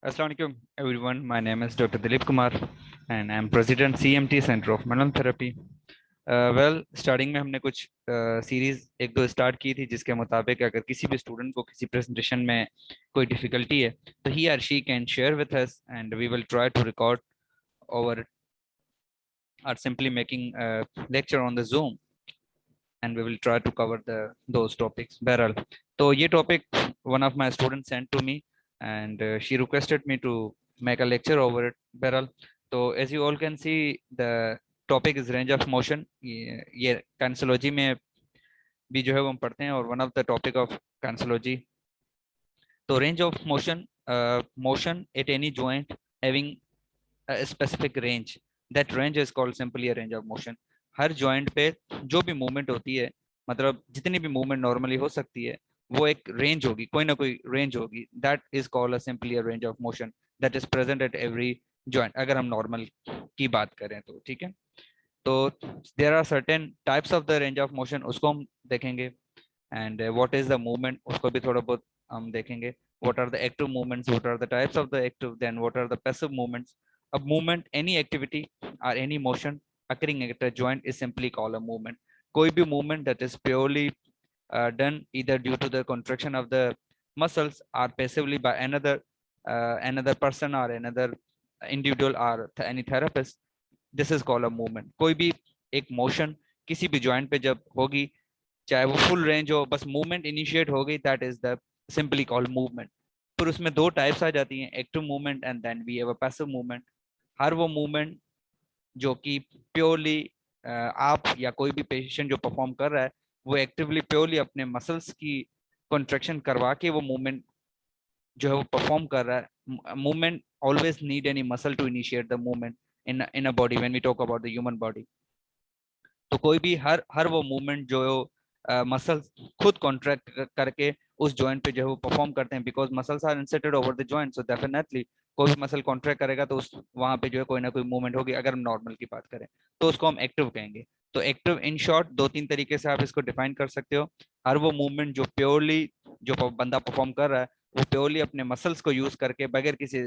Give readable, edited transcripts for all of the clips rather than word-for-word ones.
Assalamualaikum everyone. My name is Dr. Dilip Kumar and I am President CMT Center of Manual Therapy. Starting में हमने कुछ series एक दो start की थी जिसके मुताबिक अगर किसी भी स्टूडेंट को किसी प्रेजेंटेशन में कोई डिफिकल्टी है तो ही और she can share with us and we will try to record over or simply making a lecture on the Zoom and we will try to cover those topics. Beryl. So, ये topic one of my students sent to me and she requested me to make a lecture over it. Beryl. So, as you all can see, the topic is range of motion. ये kinesiology में भी जो है वो हम पढ़ते हैं और one of the topic of kinesiology. तो range of motion, motion at any joint having a specific range. That range is called simply a range of motion. Her joint पे जो भी मूवमेंट होती है, मतलब जितनी भी मूवमेंट नॉर्मली हो सकती है, वो एक रेंज होगी, कोई ना कोई रेंज होगी. That is called a simply a range of motion that is present at every joint. अगर हम नॉर्मल की बात करें तो ठीक है. तो there are certain types of the range of motion, उसको हम देखेंगे. And what is the movement, उसको भी थोड़ा बहुत हम देखेंगे. what are the active movements, what are the types of the active, then what are the passive movements. A movement, any activity or any motion occurring at a joint is simply called a movement. कोई भी movement that is purely done either due to the contraction of the muscles or passively by another person or another individual or any therapist, this is called a movement. कोई भी एक motion किसी भी joint पे जब होगी, चाहे वो फुल रेंज हो, बस मूवमेंट इनिशिएट हो गई, that is the simply called movement. फिर उसमें दो टाइप्स आ जाती हैं, active movement and then we have a passive movement. हर वो मूवमेंट जो कि प्योरली आप या कोई भी पेशेंट जो परफॉर्म कर रहा है वो एक्टिवली प्योरली अपने मसल्स की कॉन्ट्रैक्शन करवा के वो मूवमेंट जो है वो परफॉर्म कर रहा है. Movement always need any muscle to initiate the movement in a body when we talk about the human body. तो कोई भी हर हर वो मूवमेंट जो मसल खुद कॉन्ट्रैक्ट करके उस जॉइंट पे जो है वो परफॉर्म करते हैं, because muscles are inserted over the joint. So definitely कोई भी मसल कॉन्ट्रैक्ट करेगा तो उस वहां पे जो है कोई ना कोई मूवमेंट होगी. अगर हम नॉर्मल की बात करें तो उसको हम एक्टिव कहेंगे. तो एक्टिव इन शॉर्ट दो तीन तरीके से आप इसको डिफाइन कर सकते हो. हर वो मूवमेंट जो प्योरली जो बंदा परफॉर्म कर रहा है वो प्योरली अपने मसल्स को यूज करके बगैर किसी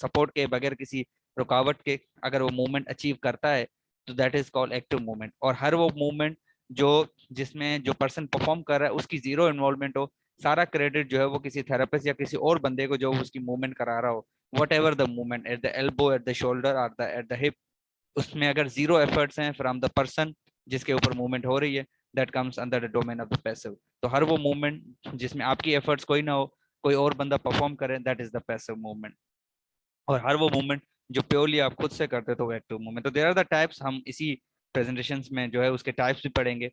सपोर्ट के, बगैर किसी रुकावट के अगर वो मूवमेंट अचीव करता है तो that is called active movement. और हर वो मूवमेंट जो जिसमें जो पर्सन परफॉर्म कर रहा है उसकी जीरो इन्वॉल्वमेंट हो, सारा क्रेडिट जो है वो किसी थेरेपिस्ट या किसी और बंदे को जो उसकी मूवमेंट करा रहा हो, what ever the movement at the elbow, at the shoulder और द एट द हिप, उसमें अगर जीरो एफर्ट्स हैं फ्रॉम द पर्सन जिसके ऊपर मूवमेंट हो रही है, that comes under the domain of the passive. तो हर वो मूवमेंट जिसमें आपकी एफर्ट्स कोई ना हो, कोई और बंदा परफॉर्म करे, that is the passive movement. और हर वो मूवमेंट जो प्योरली आप खुद से करते हो तो एक्टिव मूवमेंट. तो देयर आर द टाइप्स. हम इसी प्रेजेंटेशंस में जो है उसके टाइप्स भी पढ़ेंगे.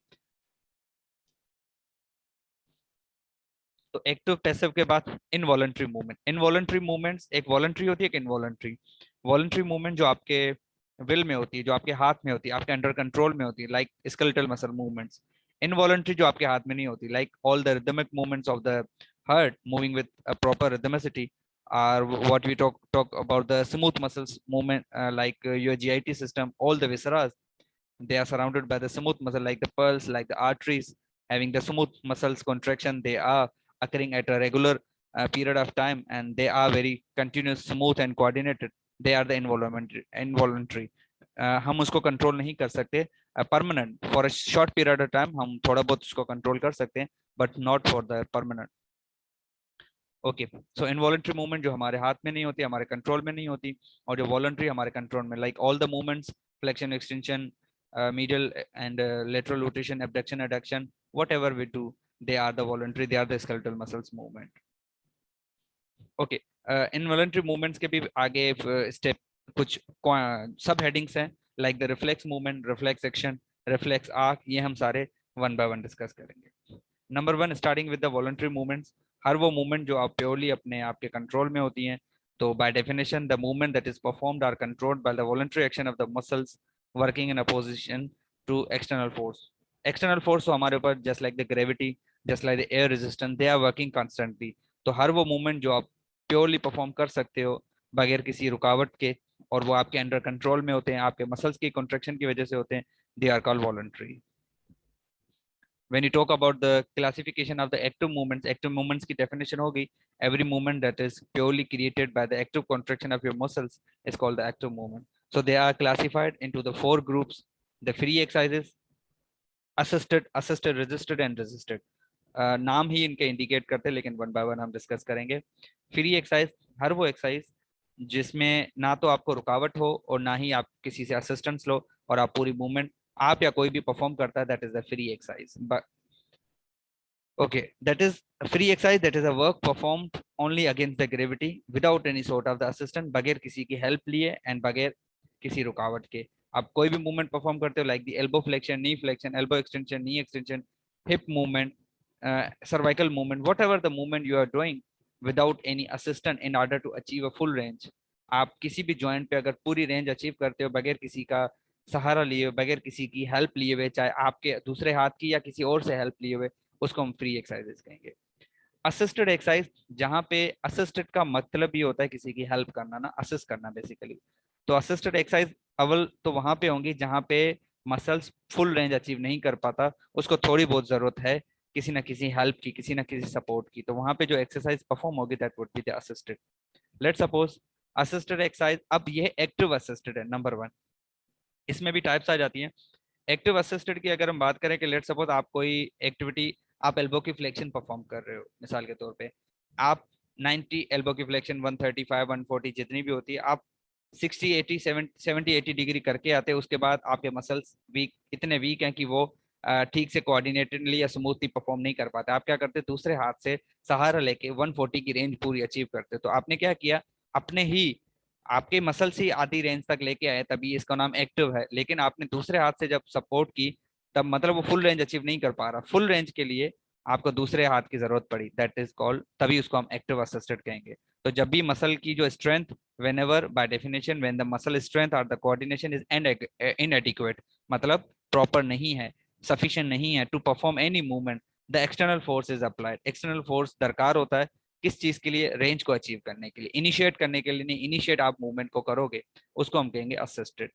तो एक्टिव पैसिव के बाद इनवॉलंटरी मूवमेंट. इनवॉलंटरी मूवमेंट्स एक वॉलंटरी होती है, एक इनवॉलंटरी. वॉलंटरी मूवमेंट जो आपके विल में होती है, जो आपके हाथ में होती है, आपके अंडर कंट्रोल में होती है, like skeletal muscle movements. Involuntary जो आपके हाथ में नहीं होती, like all the rhythmic movements of the heart moving with a proper rhythmicity, or what we talk about the smooth muscles movement, like your GIT system, all the visceras, they are surrounded by the smooth muscle like the pulse, like the arteries having the smooth muscles contraction. They are occurring at a regular period of time and they are very continuous, smooth and coordinated. They are the involuntary. हम उसको control नहीं कर सकते. Permanent for a short period of time हम थोड़ा बहुत उसको control कर सकते हैं, but not for the permanent. Okay. So involuntary movement जो हमारे हाथ में नहीं होती, हमारे कंट्रोल में नहीं होती, और जो वॉलंटरी हमारे कंट्रोल में, like all the movements, flexion, extension, medial and lateral rotation, abduction, adduction, whatever we do, they are the voluntary, they are the skeletal muscles movement. Okay. Involuntary movements के भी आगे स्टेप कुछ सब headings हैं, like the reflex movement, reflex action, reflex arc. ये हम सारे one by one discuss करेंगे. Number one, starting with the voluntary movements. हर वो मूवमेंट जो आप प्योरली अपने आपके कंट्रोल में होती हैं. तो by definition the movement that is performed are controlled by the voluntary action of the muscles working in opposition to external force. External force तो हमारे ऊपर, just like the gravity, just like the air resistance, they are working constantly. तो हर वो movement जो आप purely perform कर सकते हो बगैर किसी रुकावट के, और वो आपके अंडर कंट्रोल में होते हैं, आपके मसल्स की कॉन्ट्रैक्शन की वजह से होते हैं, they are called voluntary. When you talk about the classification of the active movements की definition होगी, every movement that is purely created by the active contraction of your muscles is called the active movement. So they are classified into the four groups: the free exercises, assisted, resisted and resisted. नाम ही इनके indicate करते हैं, लेकिन one by one हम discuss करेंगे। Free exercise, हर वो exercise जिसमें ना तो आपको रुकावट हो और ना ही आप किसी से असिस्टेंस लो, और आप पूरी मूवमेंट आप या कोई भी परफॉर्म करता है, that is the free exercise. Okay, that is a free exercise, that is a work performed only against the gravity without any sort of the assistance, बगैर किसी की हेल्प लिए एंड बगैर किसी रुकावट के आप कोई भी मूवमेंट परफॉर्म करते हो, like the elbow flexion, knee flexion, elbow extension, knee extension, hip movement, cervical movement, whatever the movement you are doing without any assistance in order to achieve a full range। आप किसी भी joint पे अगर पूरी range achieve करते हो बगैर किसी का सहारा लिए, बगैर किसी की हेल्प लिए हुए, चाहे आपके दूसरे हाथ की या किसी और से हेल्प लिए हुए, उसको हम फ्री एक्सरसाइजेस कहेंगे। असिस्टेड एक्सरसाइज, जहां पे असिस्टेड का मतलब ही होता है किसी की हेल्प करना, ना असिस्ट करना बेसिकली। तो असिस्टेड एक्सरसाइज अव्वल तो वहां पे होंगी जहां पे मसल्स फुल रेंज अचीव नहीं कर पाता, उसको थोड़ी बहुत जरूरत है किसी ना किसी हेल्प की, किसी ना किसी सपोर्ट की, तो वहां पे जो एक्सरसाइज परफॉर्म होगी that would be the assisted. Let's suppose assisted exercise, अब ये एक्टिव असिस्टेड है नंबर वन। इसमें भी टाइप्स आ जाती हैं। एक्टिव असिस्टेड की अगर हम बात करें कि लेट सपोज आप कोई एक्टिविटी, आप एल्बो की फ्लेक्शन परफॉर्म कर रहे हो मिसाल के तौर पे, आप 90 एल्बो की फ्लेक्शन, 135 140 जितनी भी होती है, आप 60 80 70 80 डिग्री करके आते हैं, उसके बाद आपके मसल्स वीक, इतने वीक हैं कि वो ठीक से कोऑर्डिनेटेडली या स्मूथली परफॉर्म नहीं कर पाते। आप क्या करते, दूसरे हाथ से सहारा लेके 140 की रेंज पूरी अचीव करते। तो आपने क्या किया, अपने ही आपके मसल्स ही आधी रेंज तक लेके आए, तभी इसका नाम एक्टिव है। लेकिन आपने दूसरे हाथ से जब सपोर्ट की, तब मतलब वो फुल रेंज अचीव नहीं कर पा रहा। फुल रेंज के लिए आपको दूसरे हाथ की जरूरत पड़ी, दैट इज कॉल्ड, तभी उसको हम एक्टिव असिस्टेड कहेंगे। तो जब भी मसल की जो strength, whenever by definition when the muscle strength or the coordination is inadequate, मतलब प्रॉपर नहीं है, सफिशिएंट नहीं है to perform any movement, the external force is applied. External force दरकार होता है किस चीज के लिए, रेंज को अचीव करने के लिए, इनिशिएट करने के लिए नहीं, इनिशिएट आप मूवमेंट को करोगे, उसको हम कहेंगे असिस्टेड।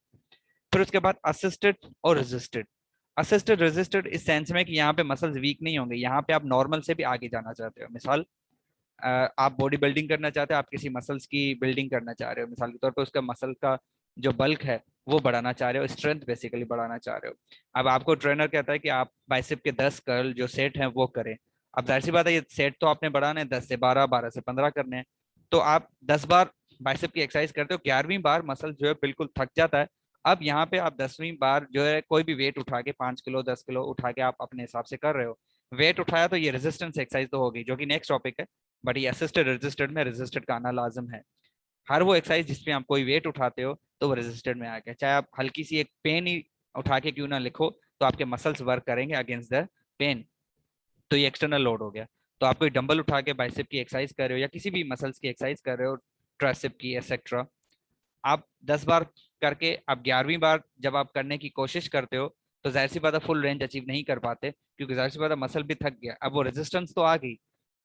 फिर उसके बाद असिस्टेड और रेजिस्टेड। असिस्टेड रेजिस्टेड इस सेंस में कि यहाँ पे मसल्स वीक नहीं होंगे, यहाँ पे आप नॉर्मल से भी आगे जाना चाहते हो। मिसाल आप बॉडी बिल्डिंग करना चाहते हो, आप किसी मसल्स की बिल्डिंग करना चाह रहे हो, मिसाल के तौर पे उसका मसल का जो बल्क है वो बढ़ाना चाह रहे हो, स्ट्रेंथ बेसिकली बढ़ाना चाह रहे हो। अब आपको ट्रेनर कहता है कि आप बाइसेप के 10 कर्ल जो सेट हैं वो करें। अब जाहिर सी बात है, ये सेट तो आपने बढ़ाने हैं 10 से 12, 12 से 15 करने हैं। तो आप 10 बार बाइसेप की एक्सरसाइज करते हो, 11वीं बार मसल जो है बिल्कुल थक जाता है। अब यहाँ पे आप 10वीं बार जो है कोई भी वेट उठा के, 5 किलो 10 किलो उठा के आप अपने हिसाब से कर रहे हो। वेट उठाया तो ये रेजिस्टेंस एक्सरसाइज तो होगी, जो कि नेक्स्ट टॉपिक है। बट ये असिस्टेड रेजिस्टेड में रेजिस्टेड का आना लाजम है। हर वो एक्सरसाइज जिसपे आप कोई वेट उठाते हो तो वो रेजिस्टेड में आ गया, चाहे आप हल्की सी एक पेन ही उठा के क्यों ना लिखो, तो आपके मसल्स वर्क करेंगे अगेंस्ट द पेन। तो ये एक्सटर्नल लोड हो गया। तो आप कोई डंबल उठा के बाइसेप की एक्सरसाइज कर रहे हो या किसी भी मसल्स की एक्सरसाइज कर रहे हो, ट्राइसेप की एक्सेट्रा, आप 10 बार करके आप 11वीं बार जब आप करने की कोशिश करते हो, तो जाहिर सी बात है फुल रेंज अचीव नहीं कर पाते, क्योंकि जाहिर सी बात है मसल भी थक गया। अब वो रेजिस्टेंस तो आ गई।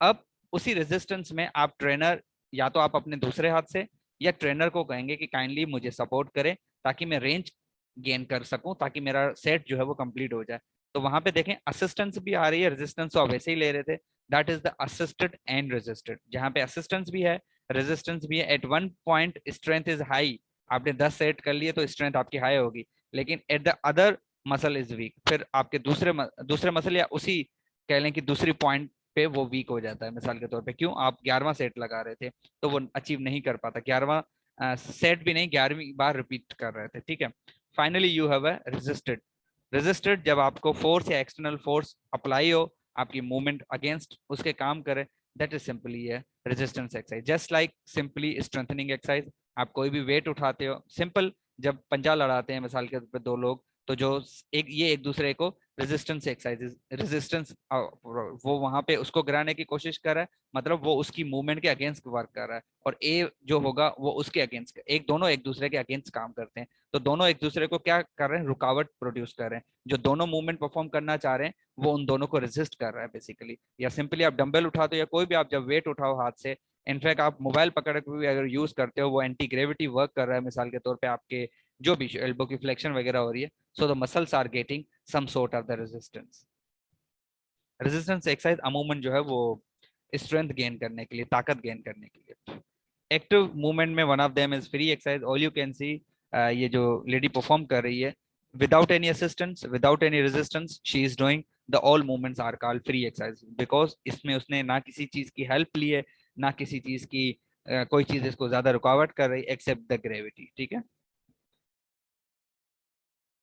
अब उसी रेजिस्टेंस में आप ट्रेनर, या तो आप अपने दूसरे हाथ से या ट्रेनर को कहेंगे कि काइंडली मुझे सपोर्ट करें ताकि मैं रेंज गेन कर सकूं, ताकि मेरा सेट जो है वो कंप्लीट हो जाए। तो वहां पे देखें असिस्टेंस भी आ रही है, रेजिस्टेंस तो आप वैसे ही ले रहे थे, that is the assisted and resisted, जहां पे असिस्टेंस भी है, रेजिस्टेंस भी है। At one point strength is high, आपने 10 सेट कर लिए तो स्ट्रेंथ आपकी हाई होगी, लेकिन at the other muscle is weak, फिर आपके दूसरे मसल या उसी कह लें कि दूसरी पॉइंट पे वो वीक हो जाता है। मिसाल के तौर पे, क्यों, आप 11वां सेट लगा रहे थे तो वो अचीव नहीं कर पाता, 11वां सेट भी नहीं, 11वीं बार रिपीट कर रहे थे, ठीक है। Finally you have a resisted. Resisted जब आपको फोर्स या एक्सटर्नल फोर्स अप्लाई हो, आपकी मूवमेंट अगेंस्ट उसके काम करे, दैट इज सिंपली है resistance exercise. Just like simply strengthening exercise, आप कोई भी वेट उठाते हो, सिंपल जब पंजा लड़ाते हैं मिसाल के तौर पे दो लोग, तो जो एक दूसरे को रेजिस्टेंस एक्सरसाइजेस, रेजिस्टेंस वो वहां पे उसको गिराने की कोशिश कर रहा है, मतलब वो उसकी मूवमेंट के अगेंस्ट वर्क कर रहा है, और ए जो होगा वो उसके अगेंस्ट, दोनों एक दूसरे के अगेंस्ट काम करते हैं। तो दोनों एक दूसरे को क्या कर रहे हैं, रुकावट प्रोड्यूस कर रहे हैं। जो दोनों मूवमेंट परफॉर्म करना चाह रहे हैं वो उन दोनों को रेजिस्ट कर रहा है बेसिकली। या सिंपली आप डंबल उठाते हो या कोई भी आप जब वेट उठाओ हाथ से, इनफैक्ट आप मोबाइल पकड़ के भी अगर यूज करते हो, वो एंटी ग्रेविटी वर्क कर रहा है, मिसाल के तौर पे आपके जो भी एल्बो की फ्लेक्शन वगैरह हो रही है, so the muscles are getting some sort of the resistance. Resistance exercise अमूमन जो है वो स्ट्रेंथ गेन करने के लिए, ताकत गेन करने के लिए। एक्टिव मूवमेंट में one of them is free exercise. All you can see, ये जो लेडी परफॉर्म कर रही है without any assistance, without any resistance, she is doing the all movements are called free exercise, because इसमें उसने ना किसी चीज की हेल्प ली है, ना किसी चीज की कोई चीज इसको ज्यादा रुकावट कर रही, एक्सेप्ट द ग्रेविटी। ठीक है,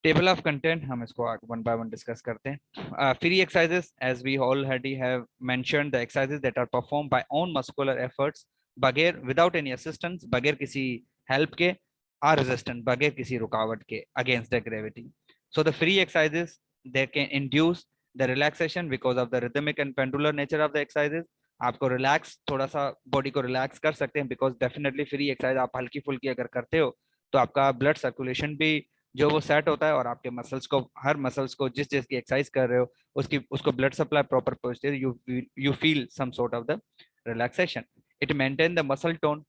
टेबल ऑफ कंटेंट हम इसको वन बाय वन डिस्कस करते हैं। Free exercises, as we already have mentioned, the exercises that are perform by own muscular efforts, बगैर विदाउट एनी असिस्टेंस, बगैर किसी हेल्प के, आर रेजिस्टेंट, बगैर किसी रुकावट के, against the gravity. So the free exercises they can induce the relaxation because of the rhythmic and pendular nature of the exercises. आपको relax, थोड़ा सा बॉडी को रिलैक्स कर सकते हैं, बिकॉज डेफिनेटली फ्री एक्सरसाइज आप हल्की फुल्की अगर करते हो तो आपका ब्लड सर्कुलेशन भी जो वो सेट होता है, और आपके मसल्स को, हर मसल्स को जिस जिसकी एक्सरसाइज कर रहे हो उसकी, उसको ब्लड सप्लाई प्रॉपर पहुंचती है, you feel some sort of the relaxation. It maintain the muscle tone.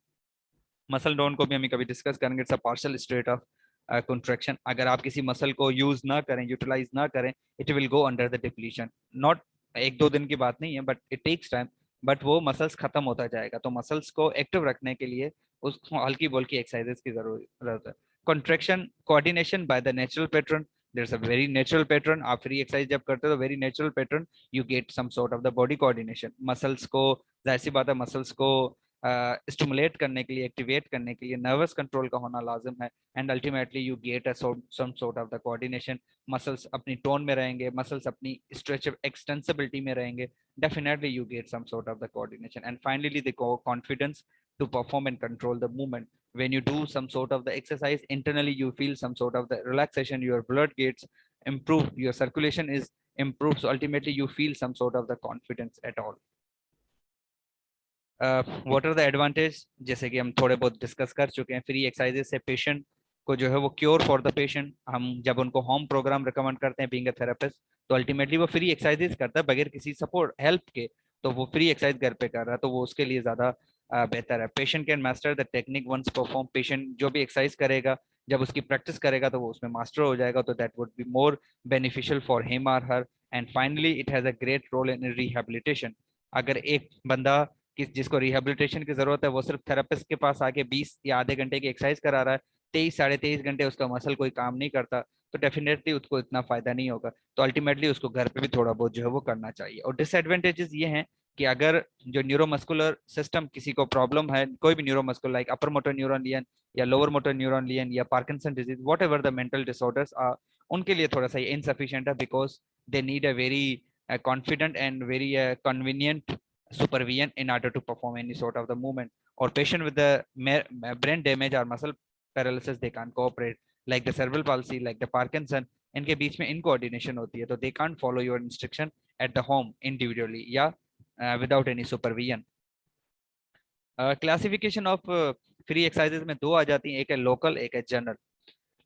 Muscle tone को भी हम कभी डिस्कस करेंगे, it's a partial state of contraction. अगर आप किसी मसल को यूज ना करें, यूटिलाइज ना करें, it will go under the depletion. Not एक दो दिन की बात नहीं है, but it takes time, but वो मसल्स खत्म होता जाएगा। तो मसल्स को एक्टिव रखने के लिए उसको हल्की बोल्की एक्सरसाइजेस की जरूरत है। Contraction coordination by the natural pattern, there is a very natural pattern. आप फ्री एक्सरसाइज जब करते हो तो very natural pattern, you get some sort of the body coordination. Muscles को, जाहिर सी बात है, मसल्स को स्टिमुलेट करने के लिए, एक्टिवेट करने के लिए नर्वस कंट्रोल का होना लाजिम है, and ultimately you get a some sort of the coordination. Muscles अपनी टोन में रहेंगे, मसल्स अपनी स्ट्रेच एक्सटेंसिबिलिटी में रहेंगे, definitely you get some sort of the coordination. And finally the confidence to perform and control the movement. When you do some sort of the exercise, internally you feel some sort of the relaxation, your blood gets improved, your circulation is improved, so ultimately you feel some sort of the confidence at all. What are the advantage, जैसे कि हम थोड़े बहुत discuss कर चुके हैं, free exercises से patient को जो है वो क्योर फॉर द पेशेंट। हम जब उनको होम प्रोग्राम रिकमेंड करते हैं बीइंग अ थेरेपिस्ट, तो अल्टीमेटली वो फ्री एक्सरसाइजेस करता है बगैर किसी सपोर्ट हेल्प के, तो वो फ्री एक्सरसाइज घर पे कर रहा है, तो वो उसके लिए ज्यादा बेहतर है। Patient can master the technique once perform. Patient जो भी एक्सरसाइज करेगा, जब उसकी प्रैक्टिस करेगा तो वो उसमें मास्टर हो जाएगा, तो that would be more beneficial for him और her. And finally it has a great role in rehabilitation. अगर एक बंदा जिसको रिहेबिलिटेशन की जरूरत है, वो सिर्फ थेरेपिस्ट के पास आके 20 या आधे घंटे की एक्सरसाइज करा रहा है, 23 साढ़े 23 घंटे उसका मसल कोई काम नहीं करता, तो डेफिनेटली उसको इतना फायदा नहीं होगा। तो अल्टीमेटली उसको घर पे भी थोड़ा बहुत जो है वो करना चाहिए। और डिसएडवांटेजेस ये हैं कि अगर जो न्यूरोमस्कुलर सिस्टम किसी को प्रॉब्लम है, कोई भी neuromuscular like upper motor neuron lesion या लोअर मोटर न्यूरॉन लियन या Parkinson disease, whatever the mental disorders are, उनके लिए थोड़ा सा इनसफिशियंट है, because they need a very confident and very convenient supervision in order to perform any sort of the movement. Or patient with the brain damage or muscle paralysis, they can't cooperate, like the cerebral palsy, like the Parkinson, इनके बीच में इनकोऑर्डिनेशन होती है, तो they can't follow your instruction at the home individually या without any supervision. Classification of free exercises में दो आ जाती हैं, एक है लोकल, एक है जनरल।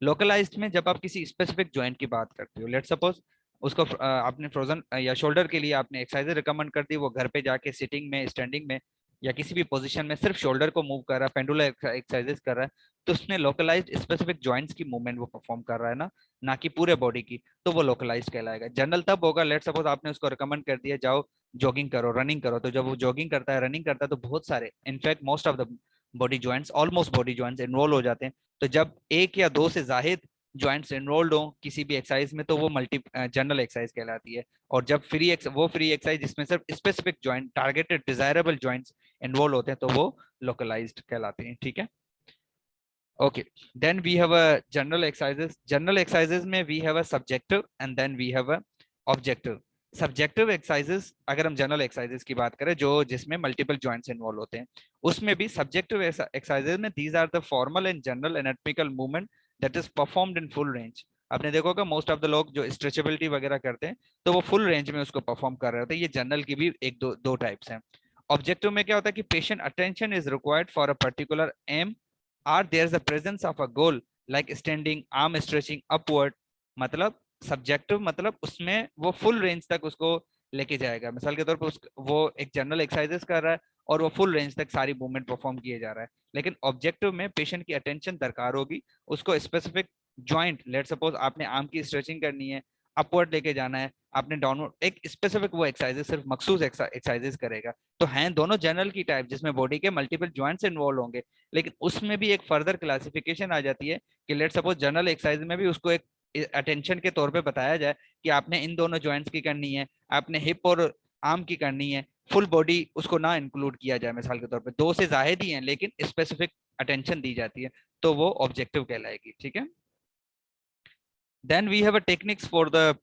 लोकलाइज्ड में जब आप किसी स्पेसिफिक जॉइंट की बात करते हो, लेट सपोज उसको आपने फ्रोजन या शोल्डर के लिए आपने एक्सरसाइज रिकमेंड कर दी, वो घर पे जाके सिटिंग में, स्टैंडिंग में या किसी भी पोजीशन में सिर्फ शोल्डर को मूव कर रहा है, पेंडुलर एक्सरसाइजेस कर रहा है, तो उसने लोकलाइज्ड स्पेसिफिक जॉइंट्स की मूवमेंट वो परफॉर्म कर रहा है ना, ना कि पूरे बॉडी की, तो वो लोकलाइज्ड कहलाएगा। जनरल तब होगा, लेट सपोज आपने उसको रिकमेंड कर दिया जाओ जॉगिंग करो, रनिंग करो, तो जब वो जॉगिंग करता है, रनिंग करता है, तो बहुत सारे, in fact most of the body joints, almost body joints involve हो जाते हैं। तो जब एक या दो से जाहिद ज्वाइंट्स एनरोल्ड हो किसी भी एक्सरसाइज में, तो वो मल्टी जनरल एक्सरसाइज कहलाती है। और जब वो फ्री एक्सरसाइज जिसमें सिर्फ specific joint, targeted desirable joints involve होते हैं, तो वो लोकलाइज्ड कहलाते हैं। ठीक है, okay. Then we have a general exercises. General exercises में we have a subjective and then we have a objective. Subjective exercises, अगर हम जनरल एक्सरसाइजेस की बात करें जो जिसमें मल्टीपल जॉइंट्स इन्वॉल्व होते हैं, उसमें भी सब्जेक्टिव एक्सरसाइजेस में these are the formal and general anatomical movement that is performed in full range. आपने देखोगा मोस्ट ऑफ द लोग जो स्ट्रेचेबिलिटी वगैरह करते हैं, तो वो फुल रेंज में उसको परफॉर्म कर रहे होते हैं। ये जनरल की भी एक दो टाइप्स हैं। ऑब्जेक्टिव में क्या होता है कि patient attention is required for a particular aim, or there's a presence of a goal like standing, arm stretching upward। मतलब सब्जेक्टिव मतलब उसमें वो फुल रेंज तक उसको लेके जाएगा। मिसाल के तौर पर वो एक जनरल एक्सरसाइजेस कर रहा है और वो फुल रेंज तक सारी मूवमेंट परफॉर्म किए जा रहा है। लेकिन ऑब्जेक्टिव में पेशेंट की अटेंशन दरकार होगी, उसको स्पेसिफिक ज्वाइंट, लेट सपोज आपने आर्म की स्ट्रेचिंग करनी है, अपवर्ड लेके जाना है, आपने डाउनवर्ड, एक स्पेसिफिक वो एक्सरसाइजेस सिर्फ मखसूस एक्सरसाइजेस करेगा। तो हैं दोनों जनरल की टाइप जिसमें बॉडी के मल्टीपल जॉइंट्स इन्वॉल्व होंगे, लेकिन उसमें भी एक फर्दर क्लासिफिकेशन आ जाती है कि लेट सपोज जनरल एक्सरसाइज में भी उसको एक अटेंशन के तौर पे बताया जाए कि आपने इन दोनों जॉइंट्स की करनी है, आपने हिप और आर्म की करनी है, फुल बॉडी उसको ना इंक्लूड किया जाए मिसाल के तौर पे, दो से जाहिद ही हैं लेकिन स्पेसिफिक अटेंशन दी जाती है, तो वो ऑब्जेक्टिव कहलाएगी। ठीक है, then we have a techniques for the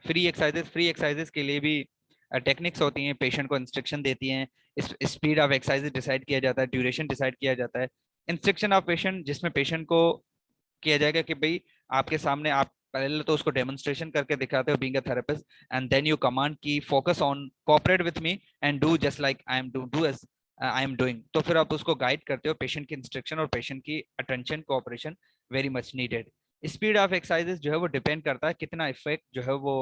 free exercises. Free exercises के लिए भी टेक्निक्स होती हैं, पेशेंट को इंस्ट्रक्शन देती हैं, स्पीड ऑफ एक्सरसाइज डिसाइड किया जाता है, ड्यूरेशन डिसाइड किया जाता है। इंस्ट्रक्शन ऑफ पेशेंट, जिसमें पेशेंट को किया जाएगा कि भाई आपके सामने आप पहले तो उसको डेमोन्स्ट्रेशन करके दिखाते हो being a therapist, and then you command की focus on cooperate with me and do just like I am doing. तो फिर आप उसको गाइड करते हो, पेशेंट की इंस्ट्रक्शन और पेशेंट की attention cooperation very much needed. Speed of exercises जो है वो डिपेंड करता है कितना इफेक्ट जो है वो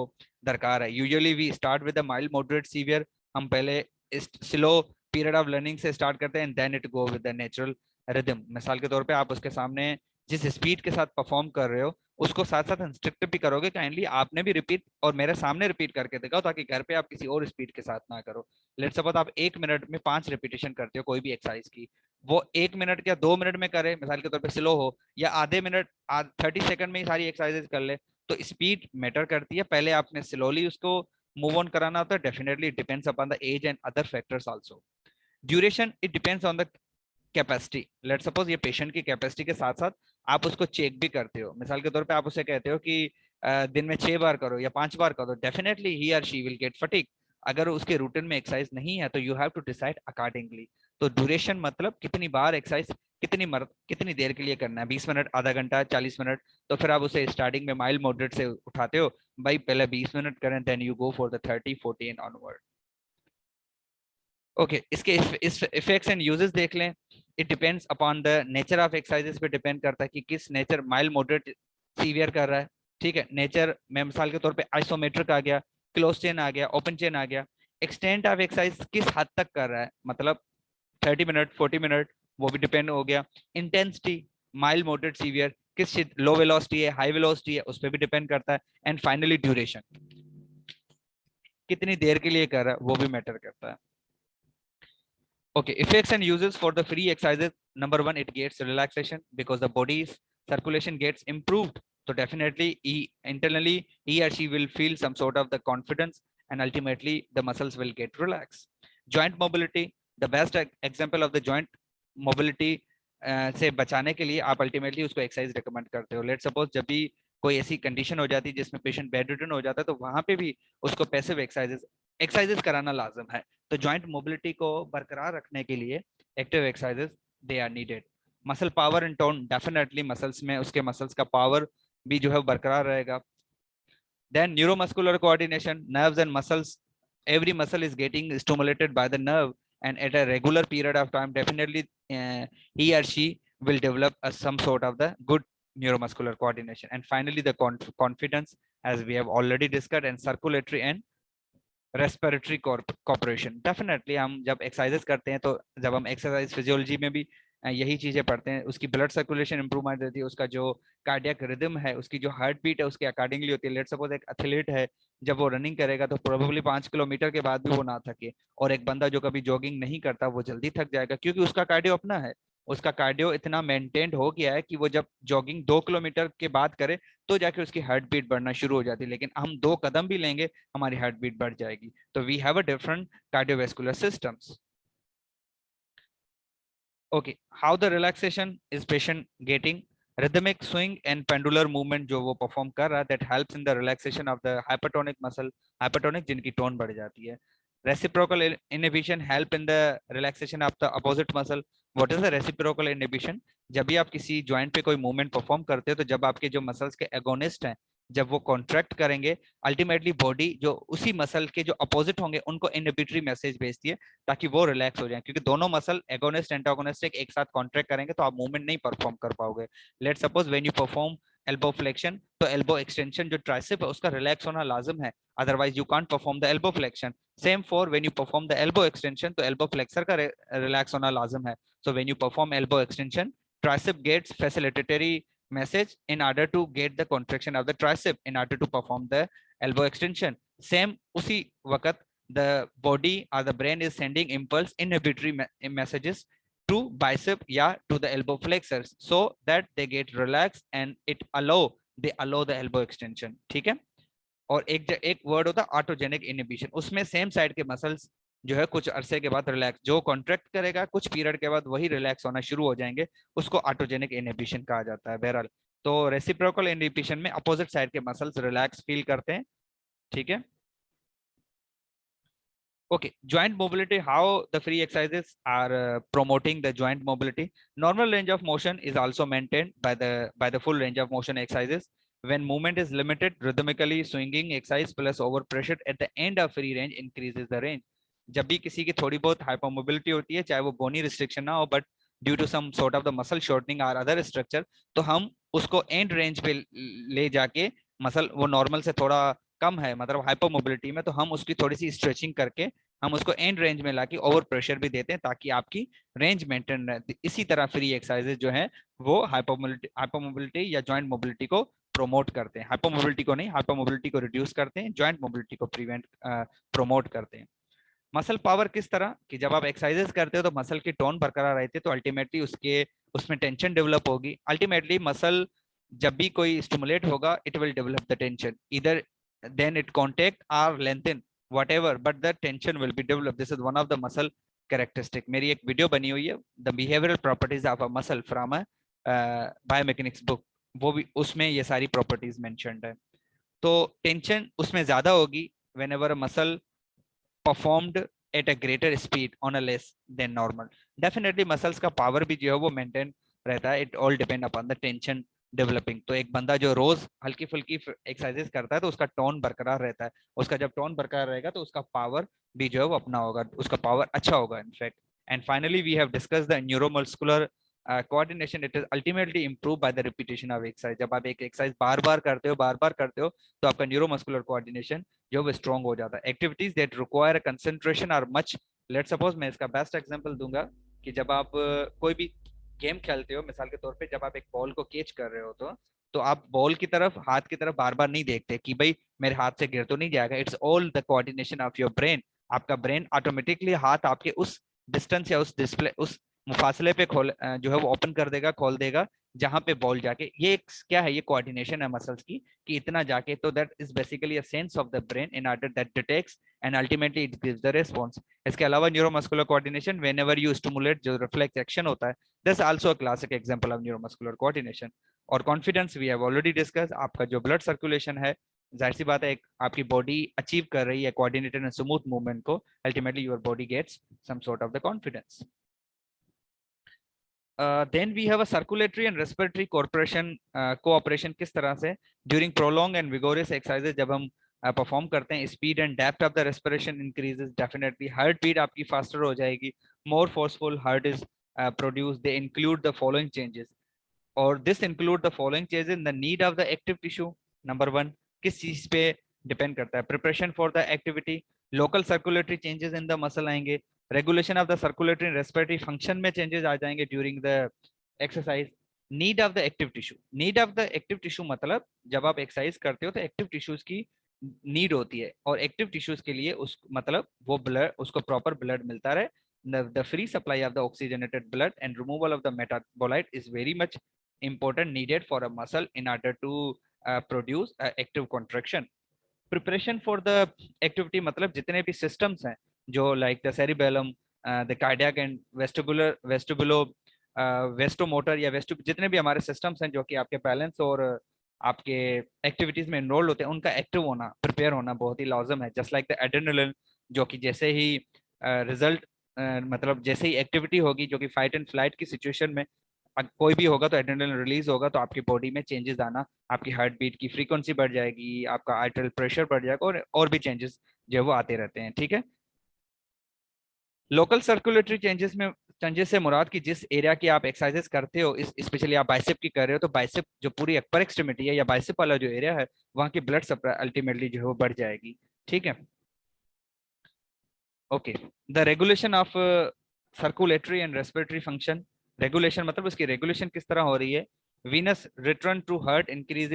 दरकार है। Usually we start with the mild moderate severe, हम पहले स्लो पीरियड ऑफ लर्निंग से स्टार्ट करते हैं and then it go with the natural rhythm. मिसाल के तौर पे आप उसके सामने जिस स्पीड के साथ परफॉर्म कर रहे हो उसको साथ साथ इंस्ट्रक्ट भी करोगे, काइंडली आपने भी रिपीट और मेरे सामने रिपीट करके दिखाओ ताकि घर पे आप किसी और स्पीड के साथ ना करो। लेट्स सपोज आप 1 मिनट में 5 रिपीटेशन करते हो कोई भी एक्सरसाइज की, वो 1 मिनट या 2 मिनट में करे मिसाल के तौर पे स्लो हो, या आधे मिनट 30 सेकंड में ही सारी एक्सरसाइजेस कर ले, तो स्पीड मैटर करती है। पहले आपने स्लोली उसको मूव ऑन कराना होता है, definitely depends upon the age and other factors also. Duration it depends on the capacity. Let suppose ये पेशेंट की कैपेसिटी के साथ साथ आप उसको चेक भी करते हो, मिसाल के तौर पे आप उसे कहते हो कि दिन में 6 बार करो या 5 बार करो, डेफिनेटली ही और शी विल गेट फटीग। अगर उसके रूटीन में एक्सरसाइज नहीं है तो you have to decide accordingly. तो ड्यूरेशन मतलब कितनी बार एक्सरसाइज कितनी देर के लिए करना है, 20 मिनट, आधा घंटा, 40 मिनट, तो फिर आप उसे स्टार्टिंग में माइल्ड मॉडरेट से उठाते हो, भाई पहले 20 मिनट करें, then you go for the 30, 40 and onward. Okay, इसके इस इफेक्ट्स एंड यूजेस देख लें। It depends upon the nature of exercises पे डिपेंड करता है कि किस नेचर, माइल्ड मॉडरेट सीवियर कर रहा है। ठीक है, नेचर में मिसाल के तौर पे आइसोमेट्रिक आ गया, क्लोज चेन आ गया, ओपन चेन आ गया। एक्सटेंट ऑफ एक्सरसाइज किस हद तक कर रहा है, मतलब 30 मिनट, 40 मिनट, वो भी डिपेंड हो गया। इंटेंसिटी, माइल्ड मॉडरेट सीवियर, किस लो वेलोसिटी है, हाई वेलोसिटी है, उस पर भी डिपेंड करता है। एंड फाइनली ड्यूरेशन, कितनी देर के लिए कर रहा है, वो भी मैटर करता है। Okay, effects and uses for the free exercises. Number one, it gets relaxation because the body's circulation gets improved. So definitely, internally, he or she will feel some sort of the confidence, and ultimately, the muscles will get relaxed. Joint mobility, the best example of the joint mobility से बचाने के लिए आप ultimately उसको exercise recommend करते हो। Let suppose जब भी कोई ऐसी कंडीशन हो जाती है जिसमें पेशेंट बेड रिटर्न हो जाता है, तो वहां पे भी उसको पैसिव एक्सरसाइजेस कराना लाजम है। तो जॉइंट मोबिलिटी को बरकरार रखने के लिए active exercises they are needed. Muscle power and tone, definitely muscles में उसके मसल्स का पावर भी जो है बरकरार रहेगा। Then neuromuscular coordination, nerves and muscles, every muscle is getting stimulated by the nerve, and at a regular period of time definitely he or she will develop some sort of the good neuromuscular coordination. And finally the confidence, as we have already discussed, and circulatory and respiratory corporation. Definitely हम जब exercises करते हैं, तो जब हम exercise physiology में भी यही चीजें पढ़ते हैं, उसकी ब्लड सर्कुलेशन इंप्रूवमेंट रहती है, उसका जो कार्डियक रिदम है, उसकी जो हार्ट बीट है उसके अकॉर्डिंगली होती है। लेट सपोज एक एथलीट है, जब वो रनिंग करेगा तो प्रोबेबली 5 किलोमीटर के बाद भी वो ना थके, और एक बंदा जो कभी जॉगिंग नहीं करता वो जल्दी थक जाएगा, क्योंकि उसका कार्डियो अपना है, उसका कार्डियो इतना मेंटेन्ड हो गया है कि वो जब जॉगिंग 2 किलोमीटर के बाद करे तो जाके उसकी हार्ट बीट बढ़ना शुरू हो जाती है। लेकिन हम 2 कदम भी लेंगे हमारी हार्ट बीट बढ़ जाएगी। तो we have a different cardiovascular systems. Okay, how the relaxation is patient getting, rhythmic swing and pendular movement जो वो परफॉर्म कर रहा है, that helps in the relaxation of the hypertonic muscle, hypertonic जिनकी tone बढ़ जाती है। reciprocal inhibition help in the relaxation of the opposite muscle. what is the reciprocal inhibition? जब भी आप किसी जॉइंट पे कोई मूवमेंट परफॉर्म करते हो, तो जब आपके जो मसल्स के एगोनिस्ट हैं जब वो कॉन्ट्रैक्ट करेंगे, अल्टीमेटली बॉडी जो उसी मसल के जो अपोजिट होंगे उनको इनहिबिटरी मैसेज भेजती है ताकि वो रिलैक्स हो जाए, क्योंकि दोनों मसल एगोनिस्ट एंटागोनिस्ट एक साथ कॉन्ट्रैक्ट करेंगे तो आप मूवमेंट नहीं परफॉर्म कर पाओगे। Let suppose when you perform elbow flexion, तो एल्बो एक्सटेंशन जो ट्राइसेप है उसका रिलैक्स होना लाजिम है, otherwise you can't perform the elbow flexion. Same for when you perform the elbow extension, तो एल्बो फ्लेक्सर का रिलैक्स होना लाजिम है। So when you perform elbow extension, tricep gets facilitatory message in order to get the contraction of the tricep in order to perform the elbow extension. Same उसी वक्त the body or the brain is sending impulse inhibitory messages to bicep या to the elbow flexors so that they get relaxed and it allow the elbow extension. ठीक है. और एक word होता है autogenic inhibition, उसमें सेम साइड के muscles जो है कुछ अरसे के बाद रिलैक्स, जो कॉन्ट्रैक्ट करेगा कुछ पीरियड के बाद वही रिलैक्स होना शुरू हो जाएंगे, उसको ऑटोजेनिक इनहिबिशन कहा जाता है. बहरहाल तो रेसिप्रोकल इनहिबिशन में अपोजिट साइड के मसल्स रिलैक्स फील करते हैं. ठीक है. Okay, joint mobility, how the free exercises are promoting the joint mobility. Normal range of motion is also maintained by the full range of motion exercises. When movement is limited, rhythmically swinging exercise plus overpressure at the end of free range increases the range. जब भी किसी की थोड़ी बहुत hypermobility होती है, चाहे वो bony restriction ना हो, but due to some sort of the muscle shortening or other structure, तो हम उसको end range पे ले जाके मसल वो नॉर्मल से थोड़ा कम है, मतलब हाइपर मोबिलिटी में, तो हम उसकी थोड़ी सी स्ट्रेचिंग करके हम उसको एंड रेंज में लाके ओवर प्रेशर भी देते हैं ताकि आपकी रेंज मेंटेन रहे. इसी तरह फ्री एक्सरसाइजेज जो है वो हाइपर मोबिलिटी या जॉइंट मोबिलिटी को प्रोमोट करते हैं. हाइपर मोबिलिटी को नहीं, हाइपर मोबिलिटी को रिड्यूस करते हैं, जॉइंट मोबिलिटी को प्रोमोट करते हैं. मसल पावर किस तरह कि जब आप एक्सरसाइजेस करते हो तो मसल की टोन बरकरार रहती है, तो अल्टीमेटली उसमें टेंशन डेवलप होगी. अल्टीमेटली मसल जब भी कोई स्टिमुलेट होगा it will develop the tension, इधर then it contact or lengthen whatever, but the tension will be developed. This is one of the muscle characteristic. मेरी एक वीडियो बनी हुई है the behavioral properties of a muscle from a biomechanics book, वो भी उसमें ये सारी प्रॉपर्टीज मेंशन्ड है. तो टेंशन उसमें ज्यादा होगी whenever a muscle performed at a greater speed on a less than normal. Definitely muscles का पावर भी जो है वो मेंटेन रहता है. It all depend upon the tension developing. तो एक बंदा जो रोज हल्की फुल्की एक्सरसाइजेस करता है तो उसका टोन बरकरार रहता है, उसका जब टोन बरकरार रहेगा तो उसका पावर भी जो है वो अपना होगा, उसका पावर अच्छा होगा in fact. And finally we have discuss the neuromuscular coordination. It is ultimately improve by the repetition of exercise. जब आप एक एक्सरसाइज बार बार करते हो तो आपका न्यूरोमस्कुलर कोऑर्डिनेशन जो वो स्ट्रॉन्ग हो जाता है. Activities that require concentration are much, let suppose मैं इसका बेस्ट एग्जांपल दूंगा कि जब आप कोई भी गेम खेलते हो, मिसाल के तौर पे जब आप एक बॉल को कैच कर रहे हो तो आप बॉल की तरफ, हाथ की तरफ बार बार नहीं देखते कि भाई मेरे हाथ से गिर तो नहीं जाएगा. It's all the coordination of your brain. आपका ब्रेन ऑटोमेटिकली हाथ आपके उस डिस्टेंस या उस डिस्प्ले उस मुफासले पे खोल जो है वो ओपन कर देगा, खोल देगा जहां पे बॉल जाके. ये क्या है, ये कोऑर्डिनेशन है मसल्स की कि इतना जाके. तो that is basically a sense of the brain in order that detects and ultimately it gives the response. इसके अलावा neuromuscular coordination whenever you stimulate, जो रिफ्लेक्स एक्शन होता है, that's also a classic example of neuromuscular coordination. और confidence we have already discuss. आपका जो blood circulation है, जाहिर सी बात है एक आपकी बॉडी अचीव कर रही है कोऑर्डिनेटेड एंड स्मूथ मूवमेंट को, ultimately your body gets some sort of the confidence. Then we have a circulatory and respiratory cooperation. किस तरह से during prolonged and vigorous exercises जब हम परफॉर्म करते हैं, speed and depth of the respiration increases. definitely heart beat आपकी faster हो जाएगी, more forceful heart is produced. They include the following changes, or this include the following changes in the need of the active tissue. Number one, किस चीज पे depend करता है, preparation for the activity. local circulatory changes in the muscle आएंगे. Regulation of the circulatory respiratory function में changes आ जाएंगे during the exercise. Need of the active tissue. Need of the active tissue मतलब जब आप exercise करते हो तो active tissues की नीड होती है, और एक्टिव टिश्यूज के लिए उस मतलब वो ब्लड, उसको प्रॉपर ब्लड मिलता रहे. the free supply of the oxygenated blood and removal of the metabolite is very much important, needed for a muscle in order to produce active contraction. Preparation for the activity मतलब जितने भी systems हैं जो like the cerebellum, the cardiac and vestibulo vasomotor या जितने भी हमारे systems हैं जो कि आपके बैलेंस और आपके एक्टिविटीज में इनरोल्ड होते हैं, उनका एक्टिव होना, प्रिपेयर होना बहुत ही लाजम है. जस्ट लाइक द एड्रेनलिन, जो कि जैसे ही रिजल्ट मतलब जैसे ही एक्टिविटी होगी जो कि फाइट एंड फ्लाइट की सिचुएशन में कोई भी होगा तो एड्रेनलिन रिलीज होगा, तो आपकी बॉडी में चेंजेस आना, आपकी हार्ट बीट की फ्रीक्वेंसी बढ़ जाएगी, आपका आर्टरियल प्रेशर बढ़ जाएगा, और भी चेंजेस जो है वो आते रहते हैं. ठीक है. लोकल सर्कुलेटरी चेंजेस से मुराद की जिस एरिया की आप एक्सरसाइजेस करते हो, स्पेशली आप बाइसेप की कर रहे हो, तो बाइसेप जो पूरी अपर एक्सट्रीमिटी है या बाइसेप वाला जो एरिया है वहां की ब्लड सप्लाई अल्टीमेटली जो है वो बढ़ जाएगी. ठीक है. Okay. The regulation of circulatory and respiratory function. Regulation मतलब उसकी रेगुलेशन किस तरह हो रही है. Venous return to heart increase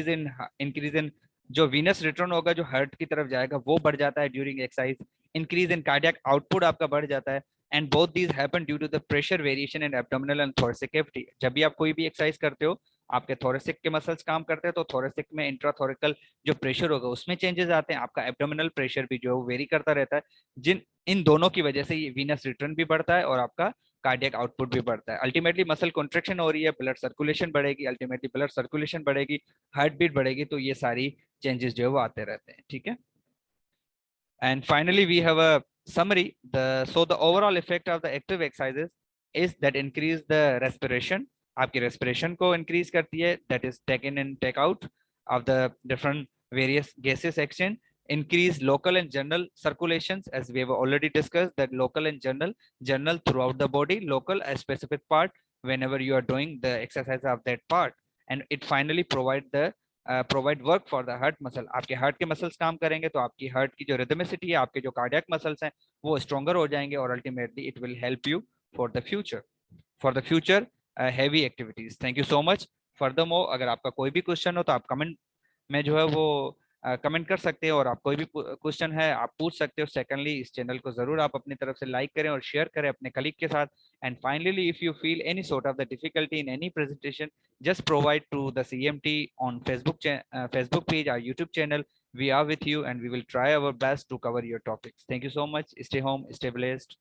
in जो वीनस रिटर्न होगा, जो हार्ट की तरफ जाएगा, वो बढ़ जाता है during exercise. Increase in cardiac output आपका बढ़ जाता है। And both these happen due to the pressure variation in abdominal and thoracic cavity. जब भी आप कोई भी एक्सरसाइज करते हो, आपके थोरेसिक के मसल्स काम करते हैं, तो थोरेसिक में इंट्राथोरिकल जो प्रेशर होगा उसमें चेंजेस आते हैं। आपका एब्डोमिनल प्रेशर भी जो वेरी करता रहता है। जिन इन दोनों की वजह से ये वीनस रिटर्न भी बढ़ता है और आपका कार्डियक आउटपुट भी बढ़ता है। अल्टीमेटली मसल कॉन्ट्रेक्शन हो रही है, ब्लड सर्कुलेशन बढ़ेगी, अल्टीमेटली ब्लड सर्कुलेशन बढ़ेगी, हार्ट बीट बढ़ेगी, तो ये सारी चेंजेस जो है वो आते रहते हैं। ठीक है। And finally, we have a summary. The overall effect of the active exercises is that increase the respiration. आपकी respiration को increase करती है. That is take in and take out of the different various gases exchange. Increase local and general circulations, as we have already discussed, that local and general throughout the body, local a specific part whenever you are doing the exercise of that part. And it finally provide work for the heart muscle. आपके heart के muscles काम करेंगे तो आपकी heart की जो rhythmicity है, आपके जो कार्डियक मसल्स हैं, वो स्ट्रॉन्गर हो जाएंगे और ultimately it will help you for the future heavy activities. Thank you so much. Furthermore अगर आपका कोई भी क्वेश्चन हो तो आप कमेंट में जो है वो कमेंट कर सकते हैं, और आप कोई भी क्वेश्चन है आप पूछ सकते हो। सेकंडली, इस चैनल को जरूर आप अपनी तरफ से लाइक करें और शेयर करें अपने कलीग के साथ। And finally, if you feel any sort of the difficulty in any presentation, just provide to the CMT on Facebook page or YouTube channel. We are with you and we will try our best to cover your topics. Thank you so much. Stay home, stay blessed.